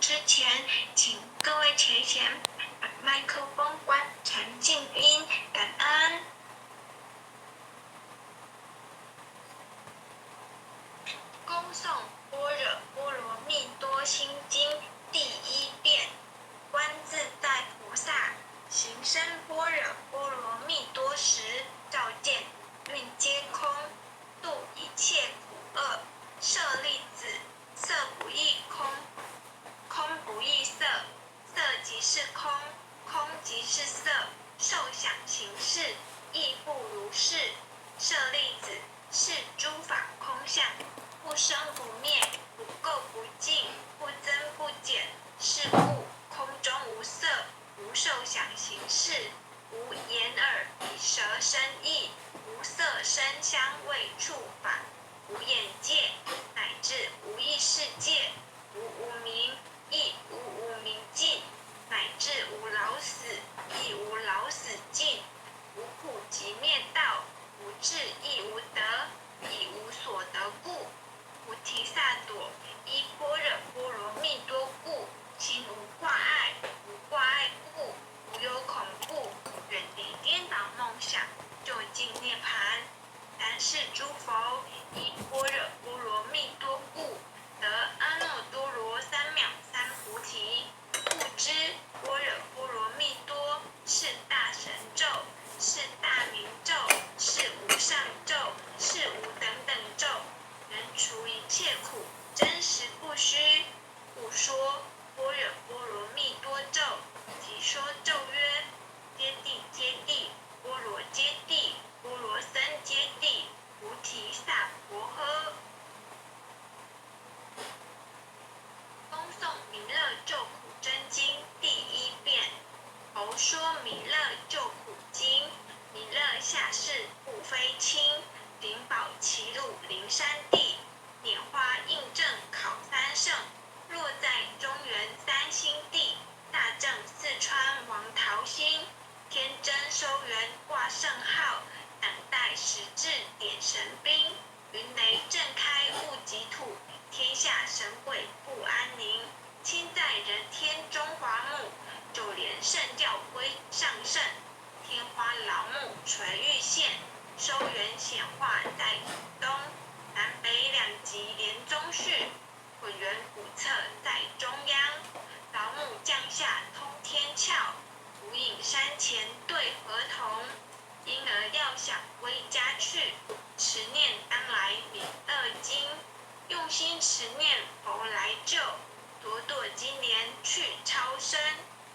之前，请各位前贤把麦克风关成静音，感恩。恭诵《般若波罗蜜多心经》第1遍。观自在菩萨行深般若波罗蜜多时，照见蕴皆空，度一切苦厄。舍利子，色不异空，空不异色，色即是空，空即是色，受想行识亦复如是。舍利子，是诸法空相，不生不灭，不垢不净，不增不减。是故空中无色，无受想行识，无眼耳鼻舌身意，无色声香味触法，无眼界，乃至无意识界，无无明，亦无无明尽，乃至无老死，亦无老死尽，无苦集灭道，无智亦无得，亦无所得故。菩提萨埵依般若波罗蜜多故，心无挂碍，无挂碍故，无有恐怖，远离颠倒梦想，究竟涅槃。但是诸佛依般若波罗蜜多故，得阿耨多罗三藐三菩提。故知般若波罗蜜多是大神咒，是大明咒，是无上咒，是无等等咒，能除一切苦，真实不虚。故说般若波罗蜜多咒，即说咒曰：揭谛揭谛，波罗揭谛，波罗僧揭谛，菩提萨婆诃。恭诵弥勒救苦真经第1遍。佛说弥勒救苦经。弥勒下世不非亲，灵宝齐鲁灵山地，拈花应正考三圣，落在中原三星地，大正四川王桃心，天真收元挂圣号，等待时至点神兵，云雷震开物极土，天下神鬼不安宁，亲在人天中华母，就连圣教归上圣，天花老母垂玉线，收元显化在东，南北两极连中续，浑圆古册在中央，老母降下通天窍，无影山前对河童，婴儿要想归家去，持念当来弥勒经，用心持念佛来救，朵朵金莲去超生，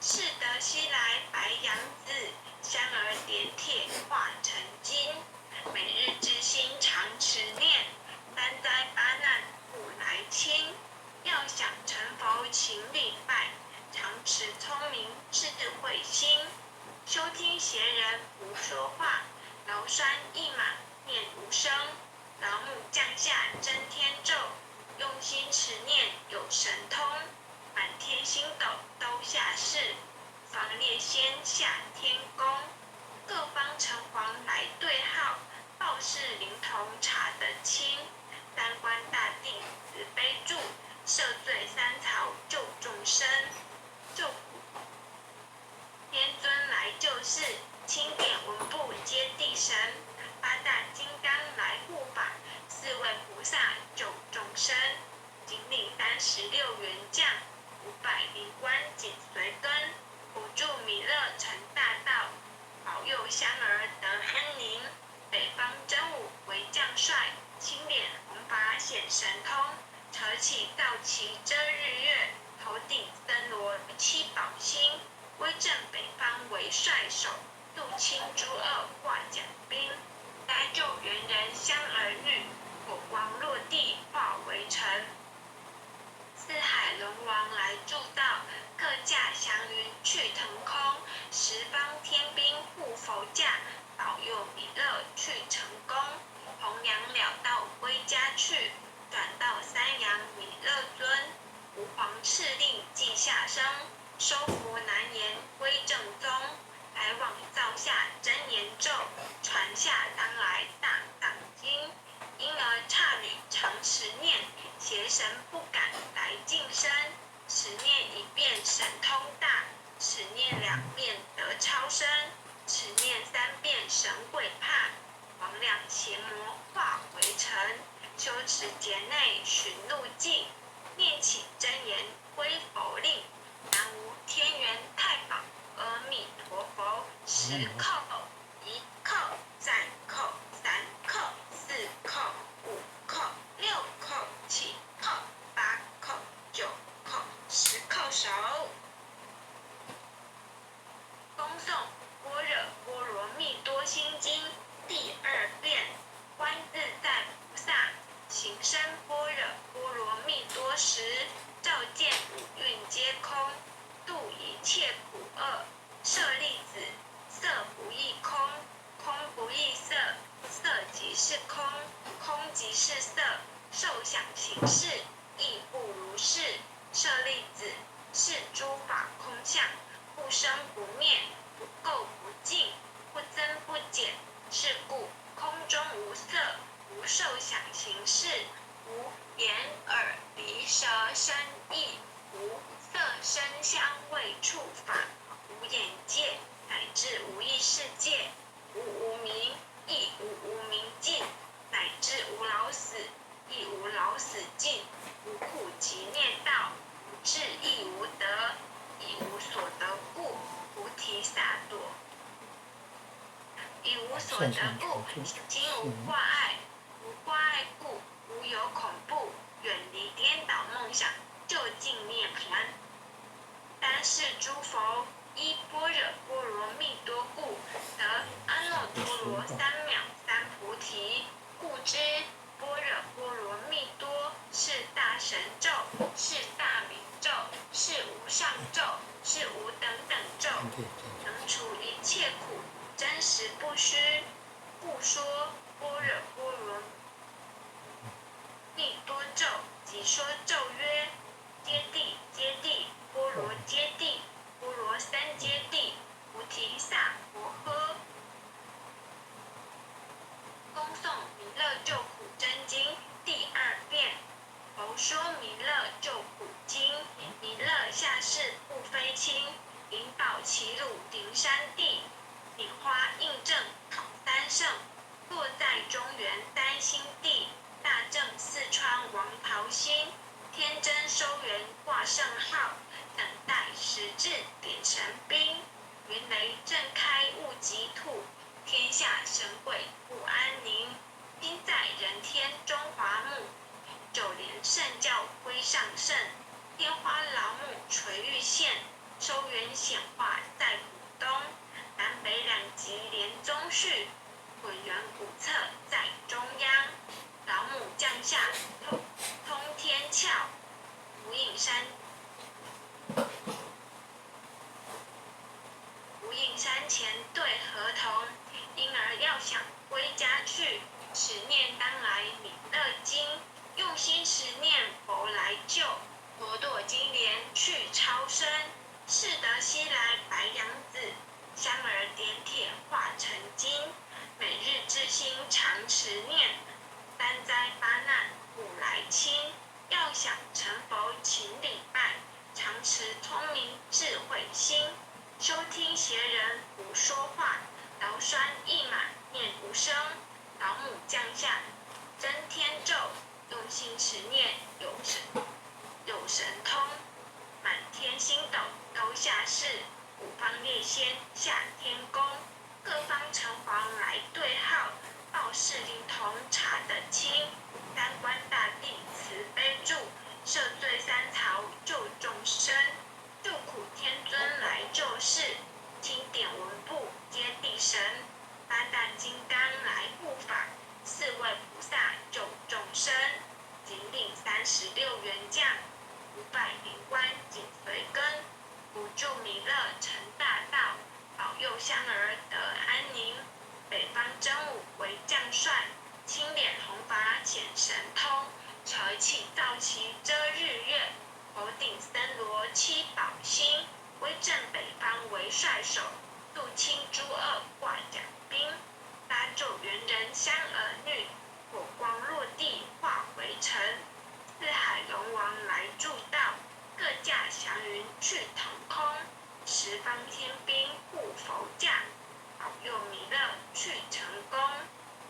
是得西来白羊子，香儿点铁化成金，每日之心常持念，三灾八难不来侵，要想成佛请礼拜，常持聪明智慧心，收听邪人胡说话，劳酸一马念无声，老母降下真天咒，用心持念有神通，满天星斗都下世，防列仙下天宫，各方城隍来对号，报事灵童查得清，三官大帝慈悲助，赦罪三曹救众生，救苦天尊来救世，钦点文部接地神，八大金刚来护法，四位菩萨救众生，金领36员将，500灵官紧随跟，辅助弥勒成大道，保佑香儿得安宁。北方真武为将帅，青脸红发显神通，扯起道旗遮日月，头顶森罗七宝星，威震北方为帅首，入侵诸恶挂甲兵，搭救猿人香儿女，火光落地化为尘。四海龙王来助道，各驾祥云去腾空，十方天兵护佛驾，保佑弥勒去成功，弘扬了道归家去，转到三阳弥勒尊，吾皇敕令记下生，收服难言归正宗，来往造下真言咒，传下当来大藏经，因而刹女常持念，邪神不敢来近身，持念遍得超生，持念3遍神会怕，魍魉邪魔化为尘。修持劫内寻路径，念起真言归佛令。南无天元太保阿弥陀佛。10叩，1叩，2叩，3叩，4叩，5叩，6叩，7叩，8叩，9叩，10叩首。恭诵《般若波罗蜜多心经》第2遍。观自在菩萨行深般若波罗蜜多时，照见五蕴皆空，度一切苦厄。舍利子，色不异空，空不异色，色即是空，空即是色，受想行识亦不如是。舍利子，是诸法空相，不生不灭，不垢不净，不增不减。是故空中无色，无受想行识，无眼耳鼻舌身意，无色声香味触法，无眼界，乃至无意识界，无无明，亦无无明尽，乃至无老死，亦无老死尽，无苦集灭道，无智亦无得，亦无所得故，菩提萨埵。以无所得故，今无挂碍，无挂碍故，无有恐怖，远离颠倒梦想，究竟涅槃。当是诸佛依般若波罗蜜多故，得阿耨多罗三藐三菩提。故知般若波罗蜜多是大神咒，是大明咒，是无上咒，是无等等咒，能除一切苦，真实不虚。故说般若波罗蜜多咒，即说咒曰：揭谛揭谛，波罗揭谛，波罗三揭谛，菩提萨婆诃。恭诵《弥勒救苦真经》第2遍。佛说弥勒救苦经，弥勒下世不非亲，灵宝齐鲁灵山地，礼花印证考三圣，落在中原丹心地，大正四川王桃心，天真收元挂圣号，等待时至点神兵，云雷震开雾极吐，天下神鬼不安宁。今在人天中华木，九莲圣教归上圣，天花老母垂玉线，收元显化在股东，南北两极连宗序，浑圆古册在中央。老母降下通天窍，无影山前对合同，因而要想归家去，持念当来弥勒经，用心持念佛来救，朵朵金莲去超生，是得西来白羊子，香儿点铁化成金，每日之心常持念，三灾八难不来侵。要想成佛请礼拜，常持聪明智慧心，收听邪人胡说话，劳酸一满念无声。老母降下真天咒，用心持念有神通，满天星斗都下世，五方列仙下天宫，各方城隍来对号，报事灵童查得清，三官大帝慈悲助，赦罪三曹救众生，救苦天尊来救世，经典文部接地神，八大金刚来护法，四位菩萨救众生，仅领36员将，500灵官紧随跟，辅助弥勒成大道，保佑香儿得安宁。北方真武为将帅，青脸红发显神通，扯起皂旗遮日月，头顶森罗七宝星，威震北方为帅首，肃清诸恶挂甲兵，搭救猿人香儿女，火光落地化为尘，四海龙王来助道，各驾祥云去腾空，十方天兵护佛驾，保佑弥勒去成功。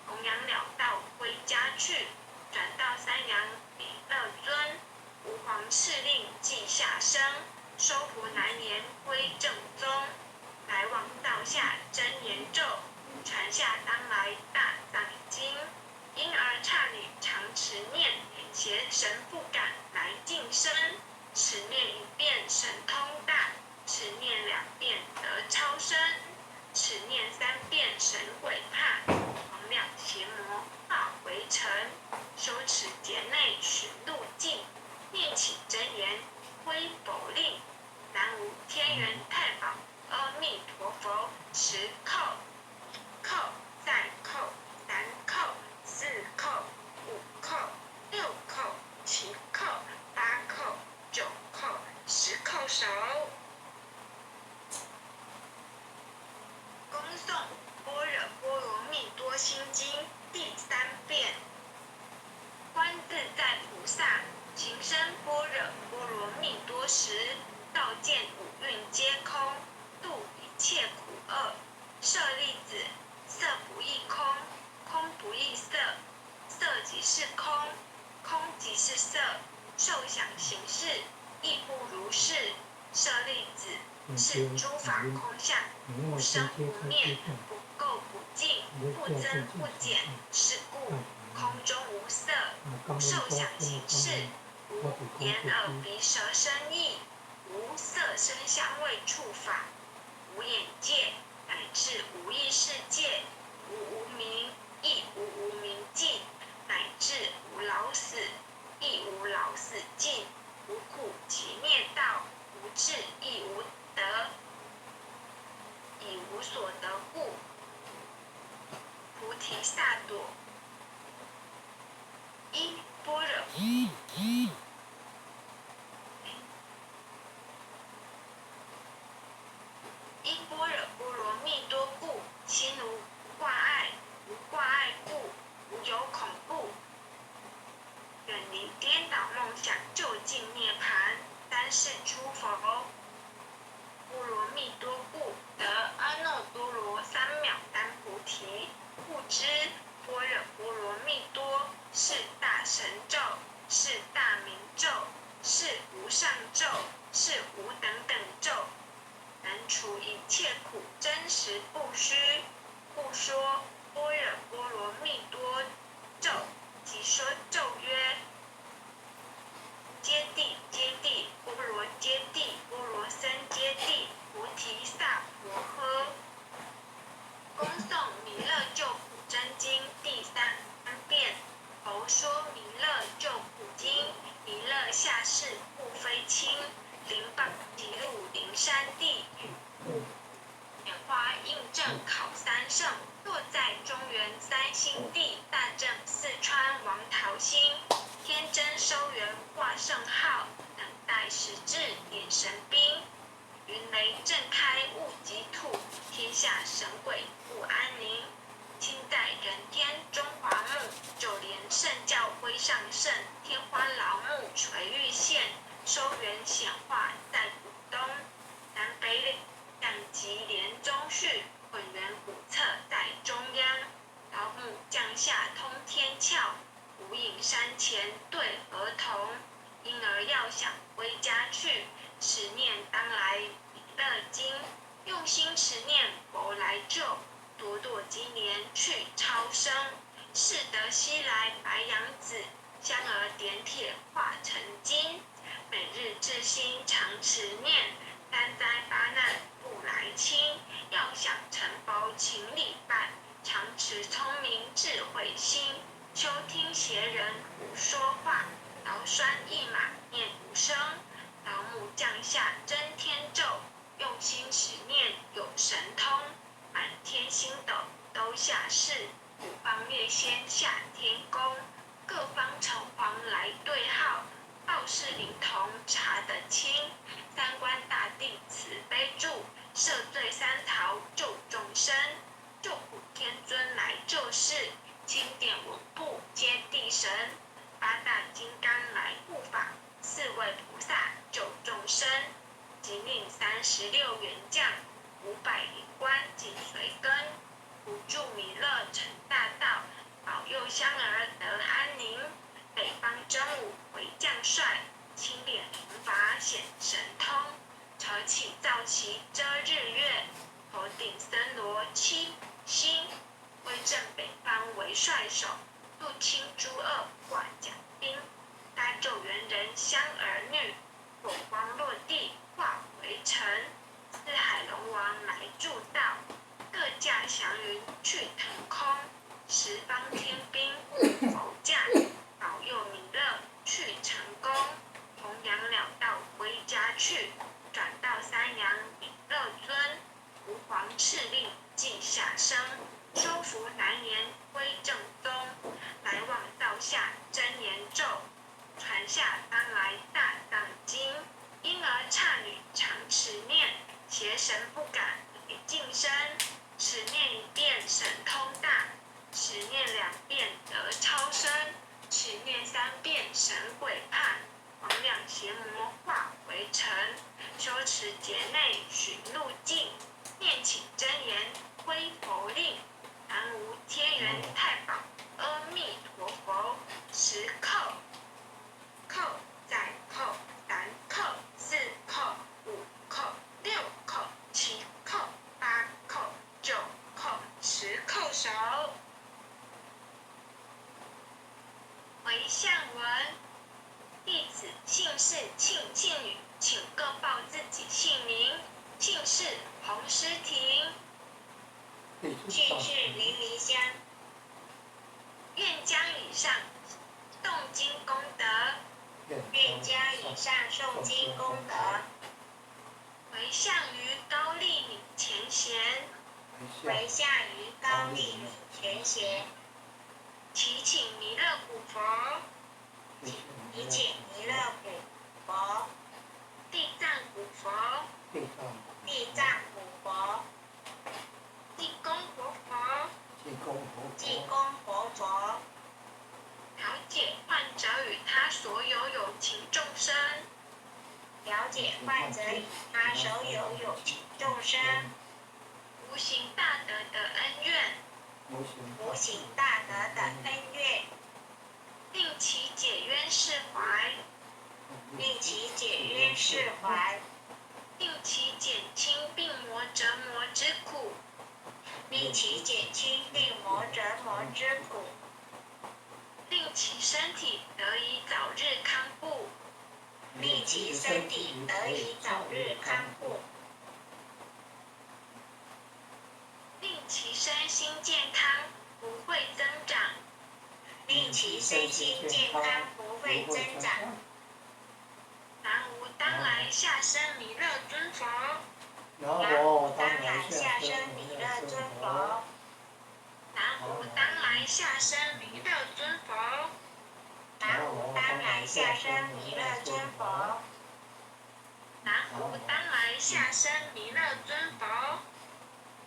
弘扬了道归家去，转到三阳弥勒尊。吾皇敕令记下生，收服南延归正宗。来往道下真言咒，传下当来大藏经。因而刹女常持念，携神父感来晋升。持念一遍神通大，持念两遍得超生，持念三遍神鬼怕。黄两邪魔化为尘，修持劫内寻路径。念起真言归佛令，南无天元太保阿弥陀佛。10叩，叩再叩，3叩，4叩，5叩，6叩，7叩，8叩，9叩，10叩首。恭诵《般若波罗蜜多心经》第3遍。观自在菩萨行深般若波罗蜜多时，照见五蕴皆空，度一切苦厄。舍利子，色不异空，空不异色，色即是空，空即是色，受想行识亦不如是。舍利子，是诸法空相，不生不灭，不垢不净，不增不减。是故空中无色，无受想行识，无眼耳鼻舌身意，无色声香味触法，无眼界，乃至无意识界，无无明，亦无无明尽，乃至无老死，亦无老死尽，无苦集灭道，无智亦无得，以无所得故，菩提萨埵。一般若波罗蜜多故，心无挂碍，无挂碍故，无有恐怖，远离颠倒梦想，就近涅槃。三世诸佛，波罗蜜多故，得阿耨多罗三藐三菩提。故知般若波罗蜜多是大神咒，是大明咒，是无上咒，是无等等咒，能除一切苦，真实不虚。故说般若波罗蜜多咒，即说咒曰：揭谛揭谛，波罗揭谛，波罗僧揭谛，菩提萨婆诃。恭诵弥勒救苦真经第3遍。佛说弥勒救苦经，弥勒下世不非轻，灵宝极鹿灵山地，莲花印证考三圣，落在中原三星地，大正四川王桃心，天真收元挂圣号，等待时至点神兵。云雷震开雾即吐，天下神鬼不安宁。亲在人天中华木，就连圣教徽上圣，天花老木垂玉线，收元显化在古东。南北两极连中续，混元古册在中央。老母降下通天窍，无影山前对河童。因而要想归家去，持念当来弥勒经，用心持念佛来救，朵朵金莲去超生。是得西来白羊子，香儿点铁化成金。每日至心常持念，三灾八难不来侵。要想成佛勤礼拜，常持聪明智慧心。休听邪人胡说话，劳酸一马念无声。老母降下真天咒，用心持念有神通。满天星斗都下世，五方月仙下天宫。各方城隍来对号，报事灵童查得清。三官大帝慈悲助，赦罪三曹救众生。救苦天尊来救世，钦点文部接地神。八大金刚来护法，四位菩萨救众生。即令36员将500领官紧随跟，辅助弥勒成大道，保佑香儿得安宁。北方真武为将帅，清敛刑罚显神通，扯起皂旗遮日月，头顶森罗七星，威震北方为帅首，肃清诸恶挂甲兵，搭救猿人香儿女，火光落地化为尘。四海龙王来助道，各驾祥云去腾空，十方天兵护佛驾，保佑弥勒去成功。弘扬了道归家去，转到三阳弥勒尊，吾皇敕令记下生，收服南延归正宗，来往道下真言咒，传下当来大藏经，婴儿刹女常持念，邪神不敢给近身，持念1遍神通大，持念2遍得超生，持念3遍神鬼怕，魍魉邪魔化为尘，修持劫内寻路径，念起真言归佛令，南无天元太保阿弥陀佛，10叩，叩再叩，3叩，4叩，5叩，6叩，7叩，8叩，9叩，10叩首。回向文：弟子姓氏庆庆宇，请各报自己姓名。姓氏洪诗婷，姓氏林离香。愿将以上诵经功德，愿将以上诵经功德，回向于高丽敏前贤，回向于高丽敏前贤，祈请弥勒古佛，祈请弥勒古佛，地藏古佛，地藏古佛，济公活佛，济公活佛，调解患者与他所有有情众生，了解患者与他所有有情众生，无形大德的恩怨，无形大德的恩怨，令其解冤释怀，令其解冤释怀，令其减轻病魔折磨之苦，令其减轻病魔折磨之苦，令其身体得以早日康复，令其身体得以早日康复，令其身心健康不会增长，令其身心健康不会增长。南无当来下生弥勒尊佛，南无当来下生弥勒尊佛，南无当来下生弥勒尊佛，南无当来下生弥勒尊佛，南无当来下生弥勒尊佛，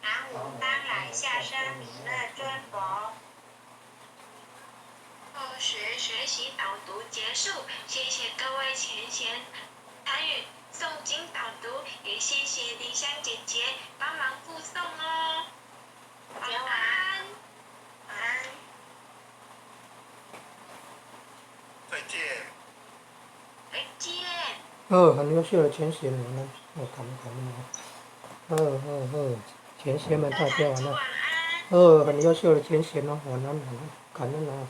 南无当来下生弥勒尊佛。后学习导读结束，谢谢各位前贤参与诵经导读，也谢谢梨香姐姐帮忙附诵哦。晚安。晚安。再见。再见。很优秀的前贤们呢，感恩前贤们大家晚安。很优秀的前贤哦，晚安，感恩啊。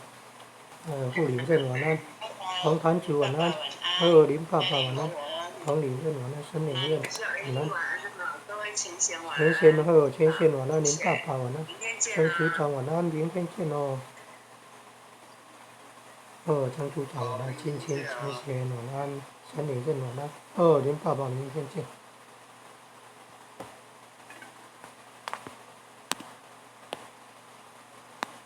护理院晚安，黄坛主晚安，林爸爸晚安，黄理院晚安，森林院晚安，前贤前贤晚安，林爸爸晚安，张组长晚安，明天见哦。张组长晚安，金钱前贤晚安，森林院晚安，林爸爸明天见。